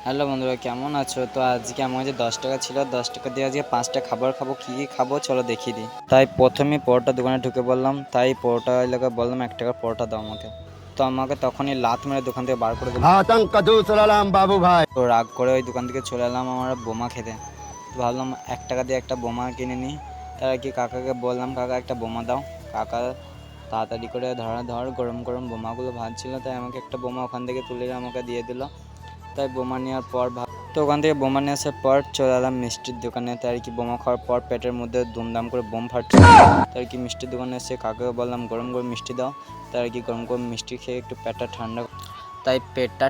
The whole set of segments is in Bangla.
হ্যালো বন্ধুরা, কেমন আছো? তো আজকে আমার কাছে 10 টাকা ছিল, 10 টাকা দিয়ে আজকে 5টা খাবার খাবো। কী কী খাবো চলো দেখিয়ে দিই। তাই প্রথমে পরোটা দোকানে ঢুকে বললাম, তাই পরোটা এলাকা বললাম 1 টাকার পরোটা দাও আমাকে। তো আমাকে তখনই লাথ মেরে দোকান থেকে বার করে দিল। आतंक का दूसरा नाम बाबू भाई। তো রাগ করে ওই দোকান থেকে চলে এলাম আমরা বোমা খেতে। তো ভাবলাম 1 টাকা দিয়ে একটা বোমা কিনে নিই। তার আর কি কাকাকে বললাম, কাকা একটা বোমা দাও। কাকা তাড়াতাড়ি করে ধর গরম গরম বোমাগুলো ভাজছিল, তাই আমাকে একটা বোমা ওখান থেকে তুলে আমাকে দিয়ে দিল। তাই বোমা নেওয়ার পর তো ওখান থেকে বোমা নিয়ে আসার পর চলে এলাম মিষ্টির দোকানে। তাই আর কি বোমা খাওয়ার পর পেটের মধ্যে দুমদাম করে বোম ফাটছিল। তাই আর কি মিষ্টির দোকানে এসে কাকাকে বললাম গরম গরম মিষ্টি দাও। তাই আর কি গরম গরম মিষ্টি খেয়ে একটু পেটটা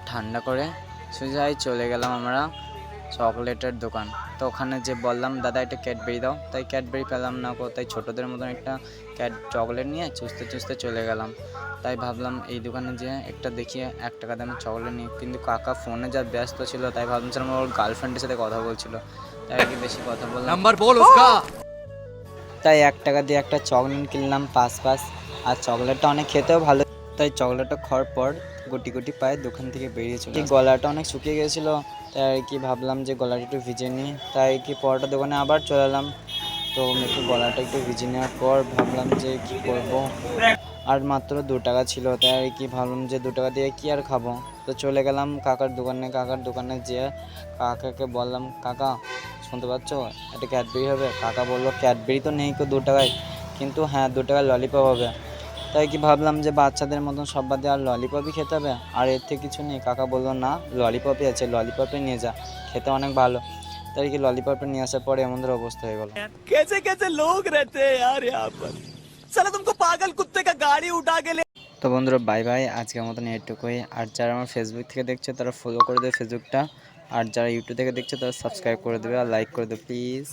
ঠান্ডা করে সোজাই চলে গেলাম আমরা চকলেটের দোকান। তো ওখানে যে বললাম দাদা একটা ক্যাডবেরি দাও। তাই ক্যাডবেরি পেলাম না, তাই ছোটোদের মতন একটা চকলেট নিয়ে চুষতে চুষতে চলে গেলাম। তাই ভাবলাম এই দোকানে যে একটা দেখিয়ে 1 টাকা দামের চকলেট নিই, কিন্তু কাকা ফোনে যা ব্যস্ত ছিল তাই ভাবছিলাম ওর গার্লফ্রেন্ডের সাথে কথা বলছিল। তাই আর কি বেশি কথা বললাম। नंबर बोल उसका। তাই 1 টাকা দিয়ে একটা চকলেট কিনলাম পাঁচ। আর চকলেটটা অনেক খেতেও ভালো। তাই চকলেটটা খাওয়ার পর গুটি গুটি পায়ে দোকান থেকে বেরিয়ে চলে গলাটা অনেক শুকিয়ে গেছিলো। তাই আর কি ভাবলাম যে গলাটা একটু ভিজে নিই। তাই কি পরোটা দোকানে আবার চলে এলাম। তো একটু গলাটা একটু ভিজে নেওয়ার পর ভাবলাম যে কি করব, আর মাত্র 2 টাকা ছিল। তাই আর কি ভাবলাম যে 2 টাকা দিয়ে কি আর খাবো। তো চলে গেলাম কাকার দোকানে যেয়ে কাকাকে বললাম, কাকা শুনতে পাচ্ছ, একটা ক্যাডবেরি হবে? কাকা বললো ক্যাডবেরি তো নেই 2 টাকায়, কিন্তু হ্যাঁ 2 টাকার ললিপপ হবে। তাই কি ভাবলাম যে বাচ্চাদের মতন সব বাদে আর ললিপপই খেতে হবে, আর এর থেকে কিছু নেই। কাকা বললো না, ললিপপই আছে, ললিপপই নিয়ে যা, খেতে অনেক ভালো। তাই কি ললিপপটা নিয়ে আসার পরে এমন ধর অবস্থা হয়ে গেল। कैसे कैसे लोग रहते हैं यार यहाँ पर। साला तुमको पागल कुत्ते का गाड़ी उठा के ले। তো বন্ধুরা বাই বাই, আজকের মতন এটুকুই। আর যারা আমার ফেসবুক থেকে দেখছে তারা ফলো করে দেবে ফেসবুকটা, আর যারা ইউটিউব থেকে দেখছে তারা সাবস্ক্রাইব করে দেবে আর লাইক করে দেবে প্লিজ।